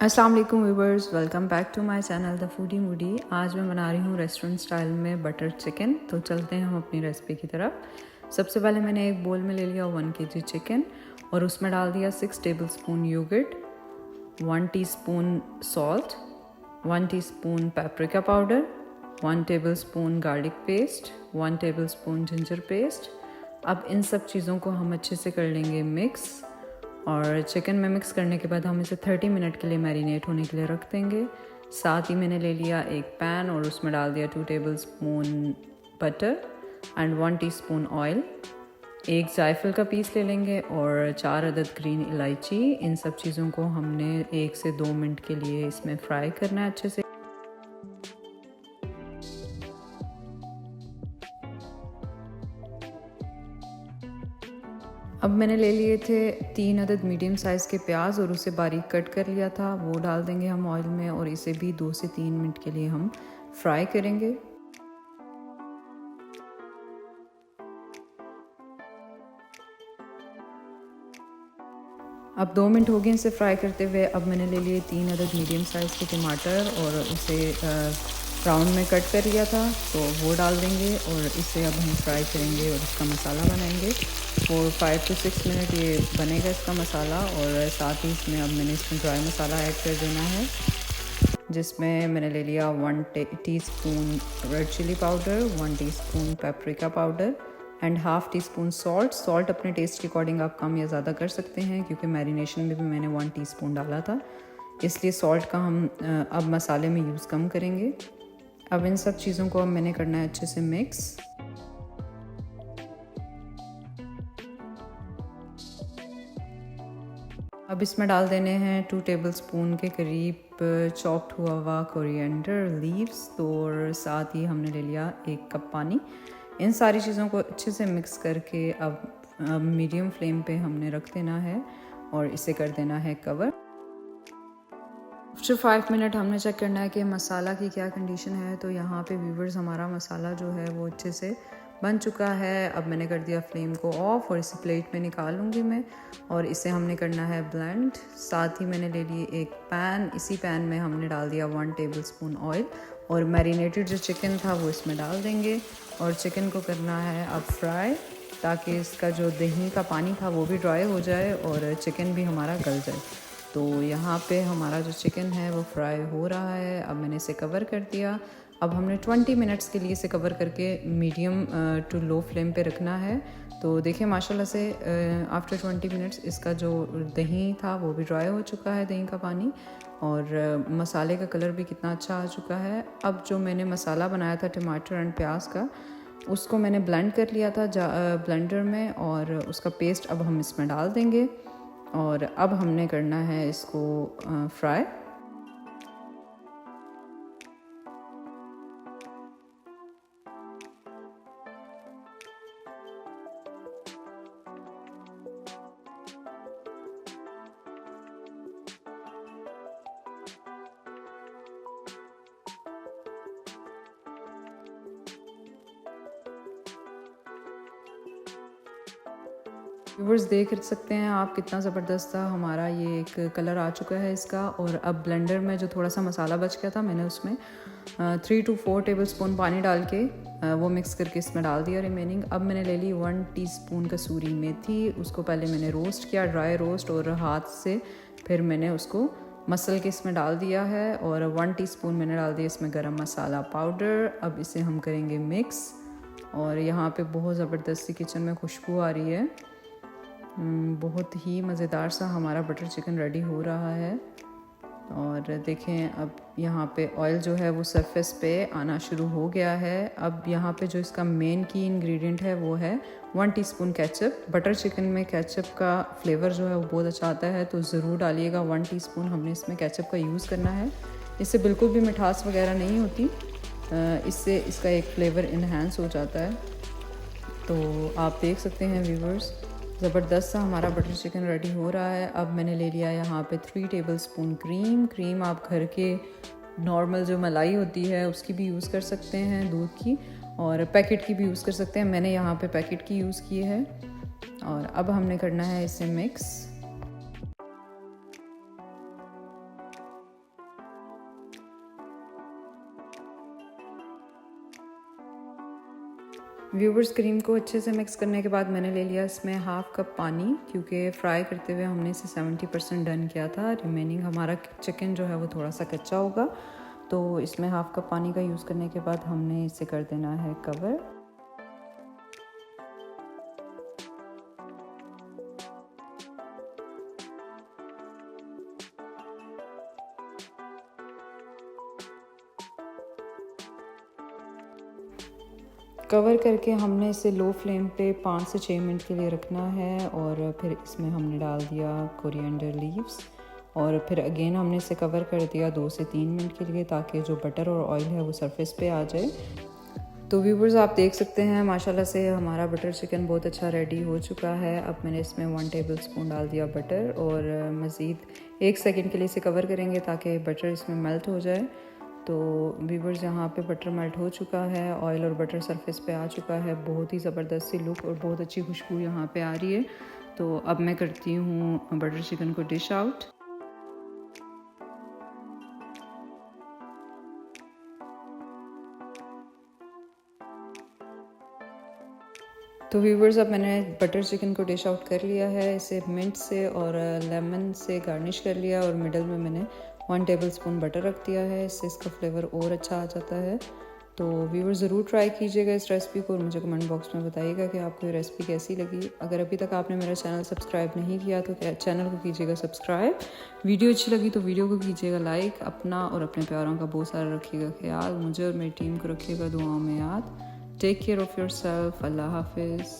अस्सलाम वालेकुम viewers, welcome back to my channel the foodie moody. आज मैं बना रही हूँ रेस्टोरेंट स्टाइल में बटर चिकन। तो चलते हैं हम अपनी रेसिपी की तरफ। सबसे पहले मैंने एक बोल में ले लिया 1 kg चिकन और उसमें डाल दिया 6 tablespoon yogurt, 1 teaspoon salt, 1 teaspoon paprika powder, 1 tablespoon garlic paste, 1 tablespoon ginger paste. अब इन सब चीज़ों को हम अच्छे से कर लेंगे मिक्स, और चिकन में मिक्स करने के बाद हम इसे 30 मिनट के लिए मैरिनेट होने के लिए रख देंगे। साथ ही मैंने ले लिया एक पैन और उसमें डाल दिया 2 tablespoon butter and 1 teaspoon oil. एक जायफल का पीस ले लेंगे और 4 अदद ग्रीन इलायची। इन सब चीज़ों को हमने 1 से 2 मिनट के लिए इसमें फ्राई करना है अच्छे से। अब मैंने ले लिए थे 3 अदद मीडियम साइज़ के प्याज और उसे बारीक कट कर लिया था, वो डाल देंगे हम ऑयल में और इसे भी 2 से 3 मिनट के लिए हम फ्राई करेंगे। अब 2 मिनट हो गए इसे फ्राई करते हुए। अब मैंने ले लिए 3 अदद मीडियम साइज़ के टमाटर और उसे राउंड में कट कर लिया था, तो वो डाल देंगे और इसे अब हम फ्राई करेंगे और इसका मसाला बनाएंगे। और 5 to 6 मिनट ये बनेगा इसका मसाला। और साथ ही इसमें अब मैंने इसमें ड्राई मसाला ऐड कर देना है, जिसमें मैंने ले लिया 1 teaspoon red chilli powder, 1 teaspoon paprika powder and half teaspoon salt. Salt अपने टेस्ट के अकॉर्डिंग आप कम या ज़्यादा कर सकते हैं, क्योंकि मैरिनेशन में भी मैंने 1 टीस्पून डाला था, इसलिए सॉल्ट का हम अब मसाले में यूज़ कम करेंगे। अब इन सब चीज़ों को अब मैंने करना है अच्छे से मिक्स। अब इसमें डाल देने हैं 2 टेबलस्पून के करीब चॉप्ड हुआ हुआ कोरिएंडर लीव्स, और साथ ही हमने ले लिया 1 कप पानी। इन सारी चीज़ों को अच्छे से मिक्स करके अब मीडियम फ्लेम पे हमने रख देना है और इसे कर देना है कवर। आफ्टर 5 मिनट हमने चेक करना है कि मसाला की क्या कंडीशन है। तो यहाँ पे व्यूवर्स हमारा मसाला जो है वो अच्छे से बन चुका है। अब मैंने कर दिया फ्लेम को ऑफ और इसे प्लेट में निकाल लूँगी मैं, और इसे हमने करना है ब्लेंड। साथ ही मैंने ले लिए एक पैन, इसी पैन में हमने डाल दिया 1 टेबलस्पून ऑयल और मैरिनेटेड जो चिकन था वो इसमें डाल देंगे और चिकन को करना है अब फ्राई, ताकि इसका जो दही का पानी था वो भी ड्राई हो जाए और चिकन भी हमारा गल जाए। तो यहाँ पे हमारा जो चिकन है वो फ्राई हो रहा है। अब मैंने इसे कवर कर दिया। अब हमने 20 मिनट्स के लिए इसे कवर करके मीडियम टू लो फ्लेम पे रखना है। तो देखिए माशाल्लाह से आफ्टर 20 मिनट्स इसका जो दही था वो भी ड्राई हो चुका है, दही का पानी, और मसाले का कलर भी कितना अच्छा आ चुका है। अब जो मैंने मसाला बनाया था टमाटर एंड प्याज का, उसको मैंने ब्लेंड कर लिया था ब्लेंडर में, और उसका पेस्ट अब हम इसमें डाल देंगे और अब हमने करना है इसको फ्राई। व्यूवर्स देख सकते हैं आप कितना ज़बरदस्त था हमारा ये एक कलर आ चुका है इसका। और अब ब्लेंडर में जो थोड़ा सा मसाला बच गया था, मैंने उसमें 3 to 4 टेबलस्पून पानी डाल के वो मिक्स करके इसमें डाल दिया रिमेनिंग। अब मैंने ले ली 1 टीस्पून कसूरी मेथी, उसको पहले मैंने रोस्ट किया, ड्राई रोस्ट, और हाथ से फिर मैंने उसको मसल के इसमें डाल दिया है। और 1 टीस्पून मैंने डाल दिया इसमें गरम मसाला पाउडर। अब इसे हम करेंगे मिक्स, और यहाँ पे बहुत ज़बरदस्ती किचन में खुशबू आ रही है। बहुत ही मज़ेदार सा हमारा बटर चिकन रेडी हो रहा है। और देखें अब यहाँ पे ऑयल जो है वो सरफेस पे आना शुरू हो गया है। अब यहाँ पे जो इसका मेन की इंग्रेडिएंट है वो है 1 टीस्पून केचप। बटर चिकन में केचप का फ्लेवर जो है वो बहुत अच्छा आता है, तो ज़रूर डालिएगा। 1 टीस्पून हमने इसमें केचप का यूज़ करना है। इससे बिल्कुल भी मिठास वगैरह नहीं होती, इससे इसका एक फ्लेवर इन्हांस हो जाता है। तो आप देख सकते हैं व्यूवर्स, ज़बरदस्त सा हमारा बटर चिकन रेडी हो रहा है। अब मैंने ले लिया यहाँ पे 3 टेबलस्पून क्रीम। आप घर के नॉर्मल जो मलाई होती है उसकी भी यूज़ कर सकते हैं, दूध की, और पैकेट की भी यूज़ कर सकते हैं। मैंने यहाँ पे पैकेट की यूज़ की है। और अब हमने करना है इसे मिक्स। व्यूवर्स क्रीम को अच्छे से मिक्स करने के बाद मैंने ले लिया इसमें हाफ़ कप पानी, क्योंकि फ्राई करते हुए हमने इसे 70% डन किया था। रिमेनिंग हमारा चिकन जो है वो थोड़ा सा कच्चा होगा, तो इसमें हाफ़ कप पानी का यूज़ करने के बाद हमने इसे कर देना है कवर। कवर करके हमने इसे लो फ्लेम पे 5 से 6 मिनट के लिए रखना है, और फिर इसमें हमने डाल दिया कोरिएंडर लीव्स, और फिर अगेन हमने इसे कवर कर दिया 2 से 3 मिनट के लिए, ताकि जो बटर और ऑयल है वो सरफेस पे आ जाए। तो व्यूवर्स आप देख सकते हैं माशाल्लाह से हमारा बटर चिकन बहुत अच्छा रेडी हो चुका है। अब मैंने इसमें 1 टेबल स्पून डाल दिया बटर, और मज़ीद 1 सेकंड के लिए इसे कवर करेंगे ताकि बटर इसमें मेल्ट हो जाए। तो व्यूवर्स यहाँ पे बटर मेल्ट हो चुका है, ऑयल और बटर सरफेस पे आ चुका है, बहुत ही ज़बरदस्त सी लुक और बहुत अच्छी खुशबू यहाँ पे आ रही है। तो अब मैं करती हूँ बटर चिकन को डिश आउट। तो व्यूवर्स अब मैंने बटर चिकन को डिश आउट कर लिया है, इसे मिंट से और लेमन से गार्निश कर लिया, और मिडल में मैंने 1 टेबल स्पून बटर रख दिया है, इससे इसका फ्लेवर और अच्छा आ जाता है। तो व्यूवर्स ज़रूर ट्राई कीजिएगा इस रेसिपी को, और मुझे कमेंट बॉक्स में बताइएगा कि आपको ये रेसिपी कैसी लगी। अगर अभी तक आपने मेरा चैनल सब्सक्राइब नहीं किया तो चैनल को कीजिएगा सब्सक्राइब। वीडियो अच्छी लगी तो वीडियो को कीजिएगा लाइक। अपना और अपने प्यारों का बहुत सारा रखिएगा ख्याल, मुझे और मेरी टीम को रखिएगा दुआओं में याद। Take care of yourself. Allah Hafiz.